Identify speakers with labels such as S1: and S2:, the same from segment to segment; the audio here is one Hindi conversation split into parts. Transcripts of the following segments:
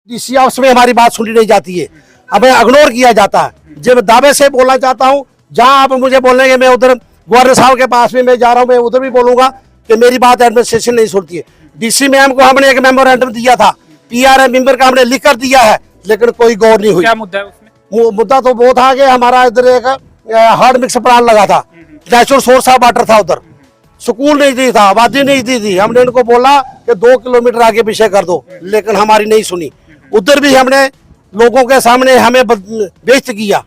S1: डीसी ऑफिस में हमारी बात सुनी नहीं जाती है, हमें इग्नोर किया जाता है। जब दावे से बोलना चाहता हूँ, जहाँ आप मुझे बोलेंगे मैं उधर गवर्नर साहब के पास भी मैं जा रहा हूँ, मैं उधर भी बोलूंगा कि मेरी बात एडमिनिस्ट्रेशन नहीं सुनती है। डीसी मैम को हमने एक मेमोरेंडम दिया था, पीआरए मेंबर का हमने लिख कर दिया है, लेकिन कोई गौर नहीं हुई।
S2: क्या मुद्दा है उसमें?
S1: मुद्दा तो वो था कि हमारा इधर एक हार्ड मिक्स प्लांट लगा था, नेचुरल सोर्स ऑफ वाटर था, उधर स्कूल नहीं दी था, आबादी नहीं दी थी। हमने इनको बोला कि 2 किलोमीटर आगे पीछे कर दो, लेकिन हमारी नहीं सुनी। उधर भी हमने लोगों के सामने हमें बेइज्जत किया,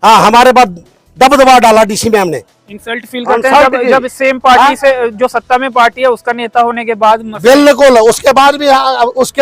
S1: हाँ, हमारे बाद दबदबा डाला डीसी मैम ने।
S2: इंसल्ट फील करते हैं जब सेम पार्टी से जो सत्ता में पार्टी है उसका नेता होने के बाद?
S1: बिल्कुल। उसके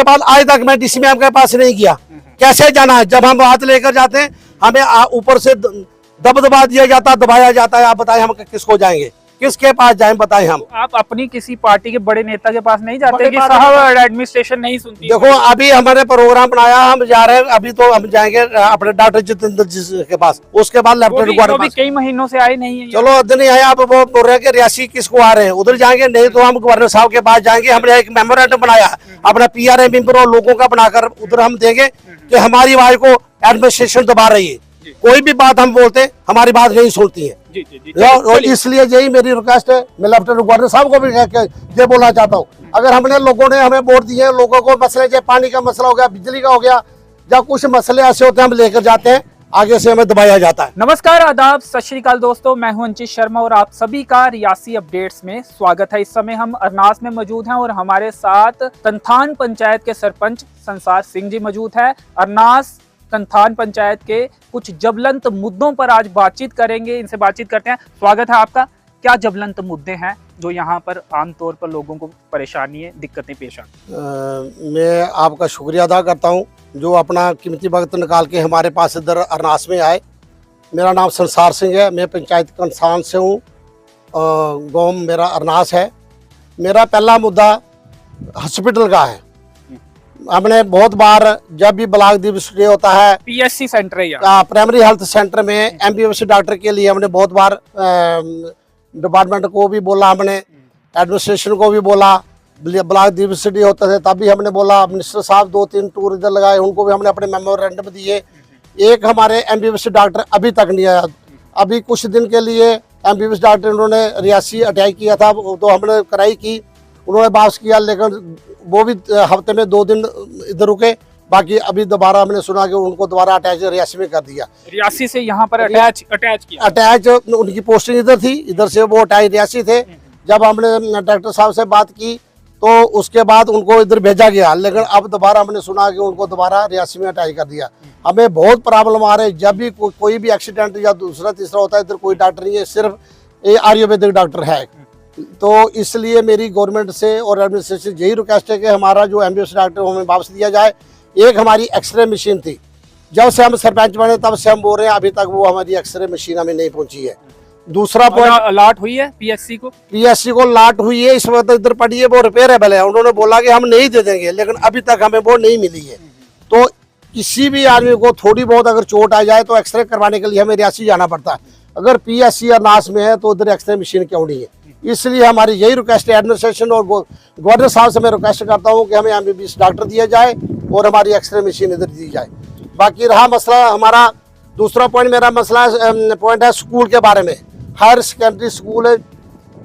S1: बाद आज तक मैं डीसी मैम के पास नहीं गया। कैसे जाना है? जब हम बात लेकर जाते हैं हमें ऊपर से दबदबा दिया जाता, दबाया जाता है। आप बताएं हम किसको जाएंगे, किसके पास जाएं, बताएं हम।
S2: आप अपनी किसी पार्टी के बड़े नेता के पास नहीं जाते कि साहब एडमिनिस्ट्रेशन नहीं सुनती?
S1: देखो, अभी हमारे प्रोग्राम बनाया, हम जा रहे हैं, अभी तो हम जाएंगे अपने डॉक्टर जितेंद्र जी के पास, उसके बाद लेफ्टिनेंट गवर्नर
S2: कई महीनों से आए नहीं है।
S1: चलो अद नहीं आए, आप वो बोल रहे हैं कि रियासी किसको आ रहे हैं, उधर जाएंगे। नहीं तो हम गवर्नर साहब के पास जाएंगे। हमने एक मेमोरेंडम बनाया अपना पीआरए मेंबर और लोगों का बनाकर, उधर हम देंगे कि हमारी आवाज को एडमिनिस्ट्रेशन दबा रही है। कोई भी बात हम बोलते हमारी बात नहीं सुनती है। और इसलिए यही मेरी रिक्वेस्ट है, मैं लेफ्टिनेंट गवर्नर साहब को भी ये बोलना चाहता हूँ, अगर हमने लोगों ने हमें वोट दिए, लोगों को मसले, चाहे पानी का मसला हो गया, बिजली का हो गया, या कुछ मसले ऐसे होते हैं हम लेकर जाते हैं, आगे से हमें दबाया जाता है।
S2: नमस्कार, आदाब, सत श्री अकाल दोस्तों, मैं हूं अंचित शर्मा और आप सभी का रियासी अपडेट्स में स्वागत है। इस समय हम अरनास में मौजूद हैं और हमारे साथ तंथान पंचायत के सरपंच संसार सिंह जी मौजूद है। अरनास तंथान पंचायत के कुछ जबलंत मुद्दों पर आज बातचीत करेंगे, इनसे बातचीत करते हैं। स्वागत है आपका। क्या जबलंत मुद्दे हैं जो यहाँ पर आमतौर पर लोगों को परेशानी है, दिक्कतें पेश आती?
S1: मैं आपका शुक्रिया अदा करता हूँ जो अपना कीमती वक्त निकाल के हमारे पास इधर अरनास में आए। मेरा नाम संसार सिंह है, मैं पंचायत कंसान से हूँ, गाँव मेरा अरनास है। मेरा पहला मुद्दा हॉस्पिटल का है। हमने बहुत बार जब भी ब्लॉक दिवस डे होता है,
S2: पीएससी सेंटर है
S1: प्राइमरी हेल्थ सेंटर में एमबीबीएस डॉक्टर के लिए हमने बहुत बार डिपार्टमेंट को भी बोला, हमने एडमिनिस्ट्रेशन को भी बोला। ब्लॉक दिवस डे होता है तब भी हमने बोला। मिनिस्टर साहब 2-3 टूर इधर लगाए, उनको भी हमने अपने मेमोरेंडम दिए। एक हमारे एमबीबीएस डॉक्टर अभी तक नहीं आया। अभी कुछ दिन के लिए एमबीबीएस डॉक्टर उन्होंने रियासी अटैक किया था, तो हमने कराई की, उन्होंने वापस किया, लेकिन वो भी हफ्ते में 2 दिन इधर रुके। बाकी अभी दोबारा हमने सुना कि उनको दोबारा अटैच रियासी में कर दिया।
S2: रियासी से यहाँ पर अटैच किया।
S1: अटैच उनकी पोस्टिंग इधर थी, इधर से वो अटैच रियासी थे। जब हमने डॉक्टर साहब से बात की तो उसके बाद उनको इधर भेजा गया, लेकिन अब दोबारा हमने सुना कि उनको दोबारा रियासी में अटैच कर दिया। हमें बहुत प्रॉब्लम आ रही है। जब भी कोई भी एक्सीडेंट या दूसरा तीसरा होता है, इधर कोई डॉक्टर नहीं है, सिर्फ ये आयुर्वेदिक डॉक्टर है। तो इसलिए मेरी गवर्नमेंट से और एडमिनिस्ट्रेशन यही रिक्वेस्ट है कि हमारा जो एमबीबीएस डॉक्टर हमें वापस दिया जाए। एक हमारी एक्सरे मशीन थी, जब से हम सरपंच बने तब से हम बोल रहे हैं, अभी तक वो हमारी एक्सरे मशीन हमें नहीं पहुंची है। दूसरा पॉइंट,
S2: अलॉट हुई है पीएससी को
S1: लाट हुई है, इस वक्त इधर पड़ी है, वो रिपेयरेबल है। उन्होंने बोला कि हम नहीं दे देंगे, लेकिन अभी तक हमें वो नहीं मिली है। तो किसी भी आदमी को थोड़ी बहुत अगर चोट आ जाए तो एक्सरे करवाने के लिए हमें रियासी जाना पड़ता है। अगर पीएससी अरनास में है तो उधर एक्सरे मशीन क्यों नहीं है? इसलिए हमारी यही रिक्वेस्ट है एडमिनिस्ट्रेशन और गवर्नर साहब से मैं रिक्वेस्ट करता हूँ कि हमें एमबीबीएस डॉक्टर दिया जाए और हमारी एक्सरे मशीन इधर दी जाए। बाकी रहा मसला हमारा, दूसरा पॉइंट मेरा मसला पॉइंट है स्कूल के बारे में। हायर सेकेंडरी स्कूल है,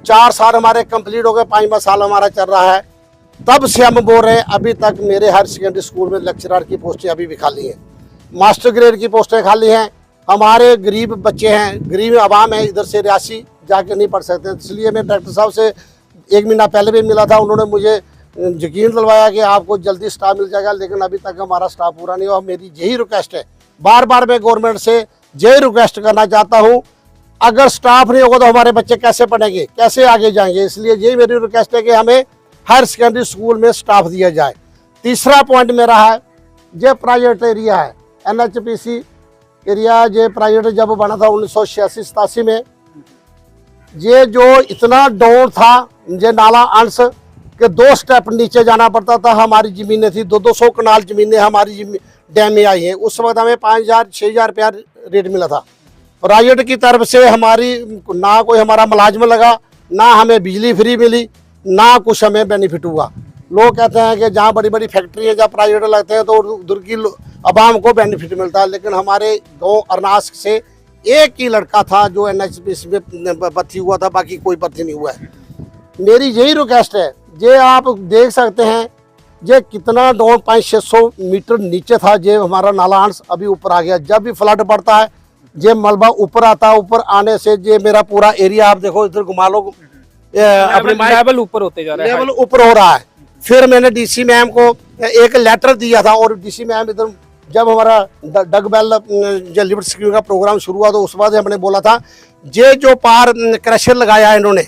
S1: 4 साल हमारे कंप्लीट हो गए, 5वां साल हमारा चल रहा है। तब से हम बोल रहे हैं, अभी तक मेरे हायर सेकेंडरी स्कूल में लेक्चरर की पोस्टें अभी भी खाली हैं, मास्टर ग्रेड की पोस्टें खाली हैं। हमारे गरीब बच्चे हैं, गरीब आवाम है, इधर से रियासी जाके नहीं पढ़ सकते। इसलिए मैं डॉक्टर साहब से 1 महीना पहले भी मिला था, उन्होंने मुझे यकीन दिलवाया कि आपको जल्दी स्टाफ मिल जाएगा, लेकिन अभी तक हमारा स्टाफ पूरा नहीं हुआ। मेरी यही रिक्वेस्ट है, बार बार मैं गवर्नमेंट से यही रिक्वेस्ट करना चाहता हूँ, अगर स्टाफ नहीं होगा तो हमारे बच्चे कैसे पढ़ेंगे, कैसे आगे जाएंगे? इसलिए यही मेरी रिक्वेस्ट है कि हमें हायर सेकेंडरी स्कूल में स्टाफ दिया जाए। तीसरा पॉइंट मेरा है, ये प्राइवेट एरिया है, NHPC एरिया, ये प्राइवेट जब बना था 1986-87 में, ये जो इतना डाउन था, ये नाला अंश के 2 स्टेप नीचे जाना पड़ता था। हमारी ज़मीनें थी 200 कनाल ज़मीनें हमारी डैम में आई हैं। उस वक्त हमें 5,000-6,000 रुपया रेट मिला था। प्राइवेट की तरफ से हमारी ना कोई हमारा मुलाजम लगा, ना हमें बिजली फ्री मिली, ना कुछ हमें बेनिफिट हुआ। लोग कहते हैं कि जहाँ बड़ी बड़ी फैक्ट्री है, जहाँ प्राइवेट लगते हैं तो उधर की आवाम को बेनिफिट मिलता है, लेकिन हमारे गाँव अरनास से एक ही लड़का था जो NHPC में भर्ती हुआ था, बाकी कोई भर्ती नहीं हुआ है। मेरी यही रिक्वेस्ट है, ये आप देख सकते हैं ये कितना डाउन 500-600 मीटर नीचे था, ये हमारा नाला अंश अभी ऊपर आ गया। जब भी फ्लड पड़ता है ये मलबा ऊपर आता है, ऊपर आने से ये मेरा पूरा एरिया आप देखो, इधर घुमा लो,
S2: अपने लेवल ऊपर होते जा रहा है,
S1: लेवल ऊपर हो रहा है। फिर मैंने DC मैम को एक लेटर दिया था, और DC मैम इधर जब हमारा डगबेल जो लिफ्ट स्कीम का प्रोग्राम शुरू हुआ तो उस बाद हमने बोला था ये जो पार क्रशर लगाया है इन्होंने,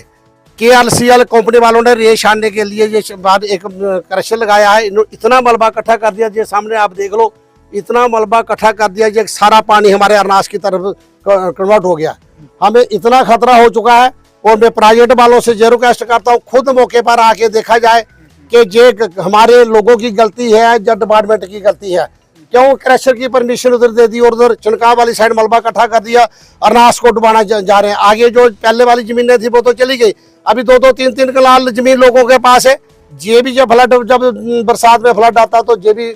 S1: KLCL कंपनी वालों ने रेत छानने के लिए ये बाद एक क्रशर लगाया है, इतना मलबा इकट्ठा कर दिया, ये सामने आप देख लो, इतना मलबा इकट्ठा कर दिया, ये सारा पानी हमारे अरनास की तरफ कन्वर्ट हो गया। हमें इतना खतरा हो चुका है, और मैं प्राइवेट वालों से जरूर रिक्वेस्ट करता हूँ खुद मौके पर आके देखा जाए कि ये हमारे लोगों की गलती है या डिपार्टमेंट की गलती है। क्यों क्रशर की परमिशन उधर दे दी और उधर चनकाव वाली साइड मलबा इकट्ठा कर दिया, अरनास को डुबाना जा रहे हैं। आगे जो पहले वाली जमीनें थी वो तो चली गई, अभी 2-2, 3-3 कनाल जमीन लोगों के पास है। ये भी जब फ्लड, जब बरसात में फ्लड आता तो ये भी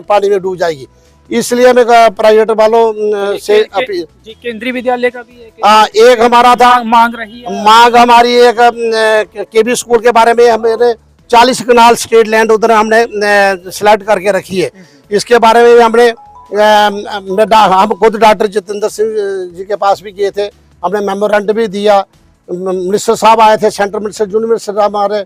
S1: पानी में डूब जाएगी। इसलिए मैं प्राइवेट वालों से
S2: केंद्रीय विद्यालय का भी
S1: एक हमारा था
S2: मांग
S1: हमारी एक KB स्कूल के बारे में हमने 40 कनाल स्टेट लैंड उधर हमने सिलेक्ट करके रखी है। इसके बारे में हमने हम खुद डॉक्टर जितेंद्र सिंह जी के पास भी गए थे, हमने मेमोरेंडम भी दिया। मिनिस्टर साहब आए थे, सेंट्रल मिनिस्टर, जूनियर मिनिस्टर साहब हमारे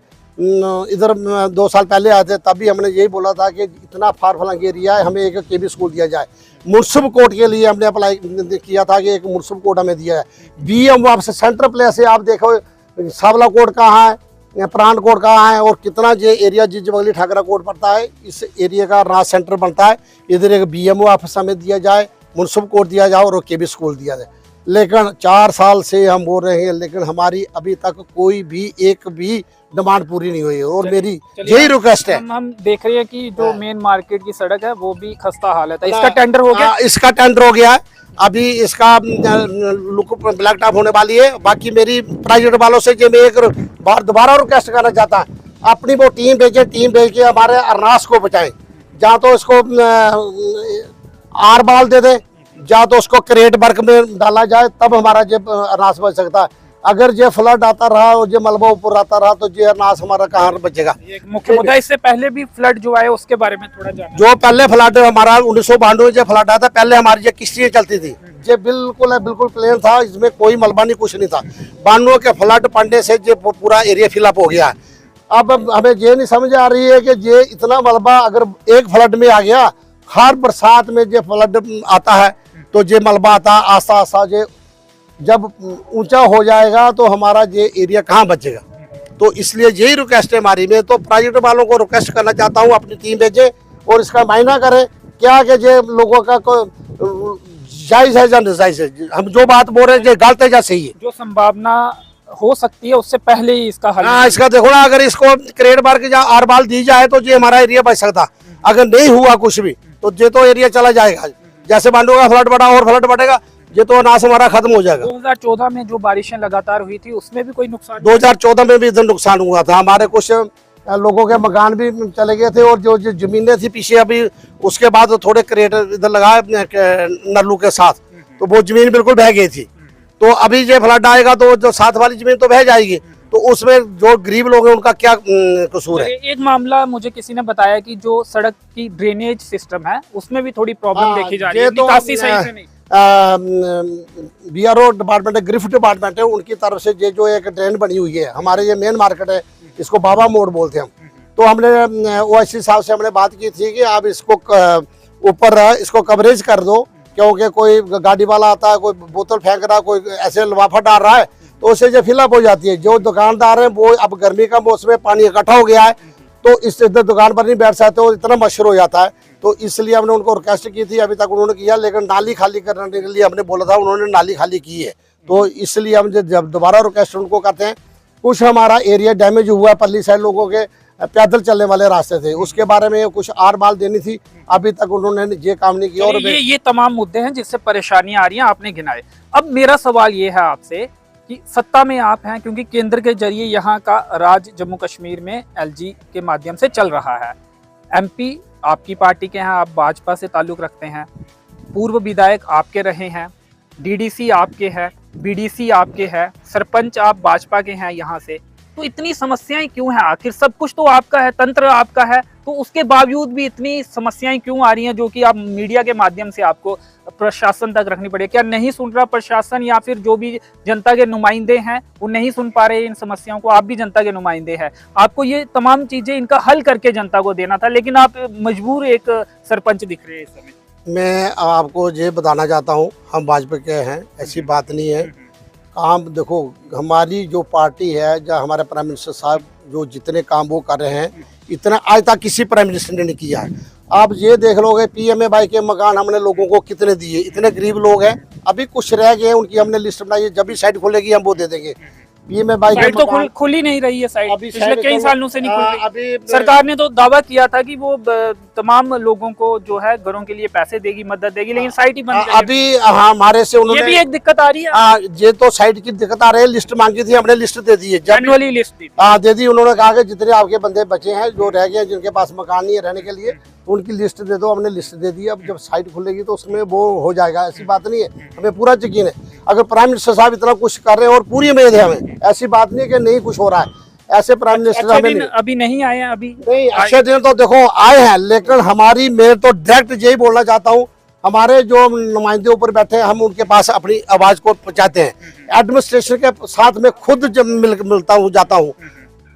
S1: इधर 2 साल पहले आए थे, तभी हमने यही बोला था कि इतना फार फ्लंग एरिया है, हमें एक KB स्कूल दिया जाए। मुनसिपल कोर्ट के लिए हमने अप्लाई किया था कि एक मुनसिपल कोर्ट हमें दिया है। BM आपसे सेंट्रल प्लेस है, आप देखो सावला कोर्ट कहाँ है, प्राण कोर्ट कहाँ है, और कितना ये एरिया जिजबगली ठाकरा कोर्ट पड़ता है, इस एरिया का राज सेंटर बनता है। इधर एक BMO ऑफिस हमें दिया जाए, मुनसिपल कोर्ट दिया जाए और KB स्कूल दिया जाए। लेकिन 4 साल से हम बोल रहे हैं, लेकिन हमारी अभी तक कोई भी एक भी डिमांड पूरी नहीं हुई है, और मेरी यही रिक्वेस्ट है।
S2: हम देख रहे हैं कि जो मेन मार्केट की सड़क है वो भी खस्ता हालत है, इसका टेंडर हो गया?
S1: इसका टेंडर हो गया है, अभी इसका लुक ब्लैक टॉप होने वाली है। बाकी मेरी प्राइवेट वालों से जो मैं एक बार दोबारा रिक्वेस्ट करना चाहता है, अपनी वो टीम भेजे, टीम भेज के हमारे अरनास को बचाएं। जहाँ तो इसको आर बाल दे दे, या तो उसको क्रेट वर्क में डाला जाए, तब हमारा ये अनाज बच सकता है। अगर ये फ्लड आता रहा और ये मलबा ऊपर आता रहा तो ये अनाज हमारा कहाँ बचेगा।
S2: एक मुख्य मुद्दा, इससे पहले भी फ्लड जो आए उसके बारे में थोड़ा जानना।
S1: जो पहले फ्लड हमारा 1992 जो फ्लड आया था, पहले हमारी ये किश्तियाँ चलती थी, ये बिल्कुल प्लेन था, इसमें कोई मलबा नहीं, कुछ नहीं था। 92 के फ्लड पड़ने से ये पूरा एरिया फिलअप हो गया है। अब हमें ये नहीं समझ आ रही है कि ये इतना मलबा अगर एक फ्लड में आ गया, हर बरसात में ये फ्लड आता है तो ये मलबा आता है, आस्ता आस्ता ये जब ऊंचा हो जाएगा तो हमारा ये एरिया कहाँ बचेगा। तो इसलिए यही रिक्वेस्ट है हमारी। मैं तो प्राइवेट वालों को रिक्वेस्ट करना चाहता हूँ, अपनी टीम भेजे और इसका मायना करें क्या कि ये लोगों का जायज है या नाजायज है। हम जो बात बोल रहे हैं गलत है या सही है, जो
S2: संभावना हो सकती है उससे पहले ही इसका हल।
S1: हाँ, इसका देखो ना, अगर इसको क्रेड बार के जहाँ आर बाल दी जाए तो ये हमारा एरिया बच सकता। अगर नहीं हुआ कुछ भी तो ये तो एरिया चला जाएगा। जैसे बांडू का फ्लड बढ़ा और फ्लड बढ़ेगा, ये तो अनाज हमारा खत्म हो जाएगा।
S2: 2014 में जो बारिशें लगातार हुई थी उसमें भी कोई नुकसान?
S1: 2014 में भी इधर नुकसान हुआ था, हमारे कुछ लोगों के मकान भी चले गए थे, और जो जमीनें थी पीछे अभी उसके बाद थोड़े क्रेट इधर लगाए नल्लू के साथ, तो वो जमीन बिल्कुल बह गई थी। तो अभी ये फ्लड आएगा तो जो साथ वाली जमीन तो बह जाएगी, तो उसमें जो गरीब लोग हैं उनका क्या कसूर है।
S2: एक मामला मुझे किसी ने बताया कि जो सड़क की ड्रेनेज सिस्टम है उसमें भी थोड़ी प्रॉब्लम देखी जा रही है, निकासी सही से नहीं।
S1: BRO डिपार्टमेंट है, ग्रिफ्ट डिपार्टमेंट है, उनकी तरफ से ये जो एक ड्रेन बनी हुई है, हमारे ये मेन मार्केट है, इसको बाबा मोड़ बोलते हैं हम। तो हमने OIC साहब से हमने बात की थी कि आप इसको ऊपर इसको कवरेज कर दो, क्योंकि कोई गाड़ी वाला आता है, कोई बोतल फेंक रहा है, कोई ऐसे लिफाफा डाल रहा है, तो उससे जो फिलअप हो जाती है। जो दुकानदार हैं वो अब गर्मी का मौसम में पानी इकट्ठा हो गया है, तो इस इधर दुकान पर नहीं बैठ सकते, और इतना मच्छर हो जाता है। तो इसलिए हमने उनको रिक्वेस्ट की थी, अभी तक उन्होंने किया, लेकिन नाली खाली करने के लिए हमने बोला था, उन्होंने नाली खाली की है। तो इसलिए हम जब दोबारा रिक्वेस्ट उनको करते हैं, कुछ हमारा एरिया डैमेज हुआ है, पल्ली साइड लोगों के पैदल चलने वाले रास्ते थे, उसके बारे में कुछ आर बाल देनी थी, अभी तक उन्होंने ये काम नहीं किया। और
S2: ये तमाम मुद्दे हैं जिससे परेशानियां आ रही हैं, आपने गिनाए। अब मेरा सवाल ये है आपसे कि सत्ता में आप हैं, क्योंकि केंद्र के जरिए यहाँ का राज जम्मू कश्मीर में एलजी के माध्यम से चल रहा है। एमपी आपकी पार्टी के हैं, आप भाजपा से ताल्लुक़ रखते हैं, पूर्व विधायक आपके रहे हैं, डीडीसी आपके हैं, बीडीसी आपके हैं, सरपंच आप भाजपा के हैं यहाँ से, तो इतनी समस्याएं क्यों हैं? आखिर सब कुछ तो आपका है, तंत्र आपका है, तो उसके बावजूद भी इतनी समस्याएं क्यों आ रही हैं जो कि आप मीडिया के माध्यम से आपको प्रशासन तक रखनी पड़े? क्या नहीं सुन रहा प्रशासन, या फिर जो भी जनता के नुमाइंदे हैं वो नहीं सुन पा रहे इन समस्याओं को? आप भी जनता के नुमाइंदे हैं, आपको ये तमाम चीजें इनका हल करके जनता को देना था, लेकिन आप मजबूर एक सरपंच दिख रहे हैं इस समय।
S1: मैं आपको ये बताना चाहता हूँ, हम भाजपा के हैं, ऐसी बात नहीं है। काम देखो, हमारी जो पार्टी है, जो हमारे प्राइम मिनिस्टर साहब जो जितने काम वो कर रहे हैं, इतना आज तक किसी प्राइम मिनिस्टर ने नहीं किया है। आप ये देख लोगे PMAY के मकान हमने लोगों को कितने दिए, इतने गरीब लोग हैं, अभी कुछ रह गए, उनकी हमने लिस्ट बनाई है, जब भी साइट खुलेगी हम वो दे देंगे। PMAY
S2: साइट तो खुली नहीं रही है, साइट
S1: अभी
S2: पिछले कई सालों से नहीं खुल रही।
S1: अभी
S2: सरकार ने तो दावा किया था कि वो तमाम लोगों को जो है घरों के लिए पैसे देगी, मदद देगी, लेकिन साइट ही बंद है।
S1: अभी हाँ, हमारे से उन्होंने
S2: ये भी एक दिक्कत आ रही है।
S1: ये तो साइट की दिक्कत आ रही है। लिस्ट मांगी थी हमने, लिस्ट दे दी है,
S2: जनरली लिस्ट दी।
S1: दे दी। उन्होंने कहा कि जितने आपके बंदे बचे हैं जो रह गए, जिनके पास मकान नहीं है रहने के लिए, उनकी लिस्ट दे दो। हमने लिस्ट दे दी। अब जब साइट खुलेगी तो उसमें वो हो जाएगा, ऐसी बात नहीं है, हमें पूरा यकीन है। अगर प्राइम मिनिस्टर साहब इतना कुछ कर रहे हैं और पूरी उम्मीद है हमें, ऐसी बात नहीं है कि नहीं कुछ हो रहा है। ऐसे प्राइम मिनिस्टर हमें
S2: अभी नहीं आए हैं, अभी
S1: नहीं, अच्छे दिन तो देखो आए हैं, लेकिन हमारी, मैं तो डायरेक्ट यही बोलना चाहता हूँ, हमारे जो नुमाइंदे ऊपर बैठे हैं, हम उनके पास अपनी आवाज को पहुंचाते हैं। एडमिनिस्ट्रेशन के साथ में खुद जब मिलता हूँ, जाता हूँ,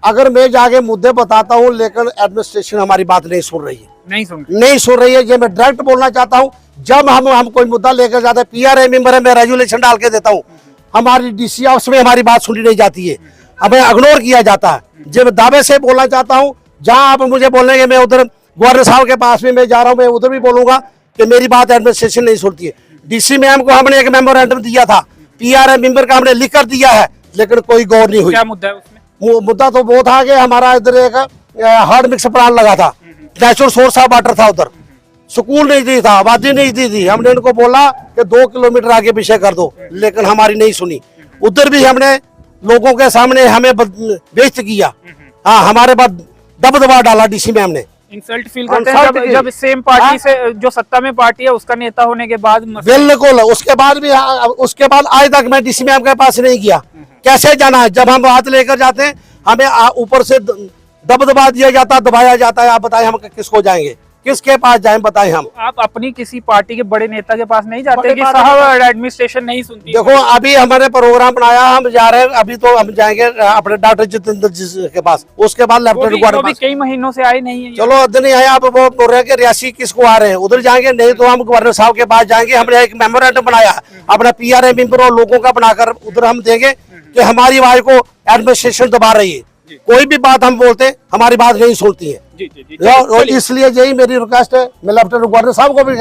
S1: अगर मैं जाके मुद्दे बताता हूँ, लेकिन एडमिनिस्ट्रेशन हमारी बात नहीं सुन रही है, नहीं सुन रही है। ये मैं डायरेक्ट बोलना चाहता हूँ। जब हम कोई मुद्दा लेकर जाते हैं, PRA मेंबर है, मैं रेजुलेशन डाल के देता हूँ, हमारी DC ऑफिस में हमारी बात सुनी नहीं जाती है, हमें इग्नोर किया जाता है। जब दावे से बोलना चाहता हूँ, जहाँ आप मुझे बोलेंगे, मैं उधर गवर्नर साहब के पास भी मैं जा रहा हूँ, मैं उधर भी बोलूंगा कि मेरी बात एडमिनिस्ट्रेशन नहीं सुनती है। DC मैम को हमने एक मेमोरेंडम दिया था, PRA मेंबर का हमने लिख कर दिया है, लेकिन कोई गौर नहीं हुई।
S2: क्या मुद्दा है उसमें?
S1: मुद्दा तो वो था कि हमारा इधर एक हार्ड मिक्स प्लांट लगा था, नेचुरल सोर्स ऑफ वाटर था, उधर स्कूल नहीं दी था, आबादी नहीं दी थी। हमने इनको बोला कि 2 किलोमीटर आगे पीछे कर दो, लेकिन हमारी नहीं सुनी। उधर भी हमने लोगों के सामने हमें बेइज्जत किया। हाँ, हमारे बाद दबदबा डाला DC मैम ने।
S2: इंसल्ट फील करते हैं जब सेम पार्टी से, जो सत्ता में पार्टी है, उसका नेता होने के बाद।
S1: बिल्कुल। उसके बाद आज तक मैं DC मैम के पास नहीं गया। कैसे जाना है? जब हम बात लेकर जाते हैं, हमें ऊपर से दबदबा दिया जाता, दबाया जाता है। आप बताएं हम किसको जाएंगे, किसके पास जाएं, बताएं हम।
S2: आप अपनी किसी पार्टी के बड़े नेता के पास नहीं जाते कि साहब एडमिनिस्ट्रेशन नहीं सुनती?
S1: देखो, अभी हमारे प्रोग्राम बनाया, हम जा रहे हैं, अभी तो हम जाएंगे अपने डॉक्टर जितेंद्र जी के पास, उसके बाद लेफ्टिनेंट गवर्नर।
S2: कई महीनों से आए नहीं है।
S1: चलो अद नहीं आए, आप वो बोल रहे हैं कि रियासी किसको आ रहे हैं, उधर जाएंगे। नहीं तो हम गवर्नर साहब के पास जाएंगे। हमने एक मेमोरेंडम बनाया अपना PRA मेंबर और लोगों का बनाकर, उधर हम देंगे कि हमारी आवाज को एडमिनिस्ट्रेशन दबा रही है। कोई भी बात हम बोलते हैं, हमारी बात नहीं सुनती है। और इसलिए यही मेरी रिक्वेस्ट है। मैं लेफ्टिनेंट गवर्नर साहब को भी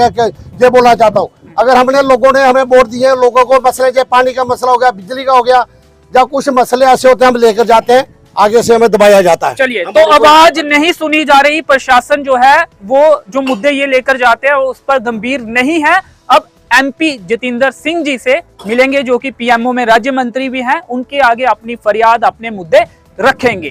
S1: ये बोलना चाहता हूँ, अगर हमने लोगों ने हमें वोट दिए, लोगों को मसले, चाहे पानी का मसला हो गया, बिजली का हो गया, या कुछ मसले ऐसे होते हैं, हम लेकर जाते हैं, आगे से हमें दबाया जाता है।
S2: चलिए, तो आवाज नहीं सुनी जा रही, प्रशासन जो है वो जो मुद्दे ये लेकर जाते हैं उस पर गंभीर नहीं है। अब MP जितेंद्र सिंह जी से मिलेंगे, जो कि PMO में राज्य मंत्री भी हैं, उनके आगे अपनी फरियाद, अपने मुद्दे रखेंगे।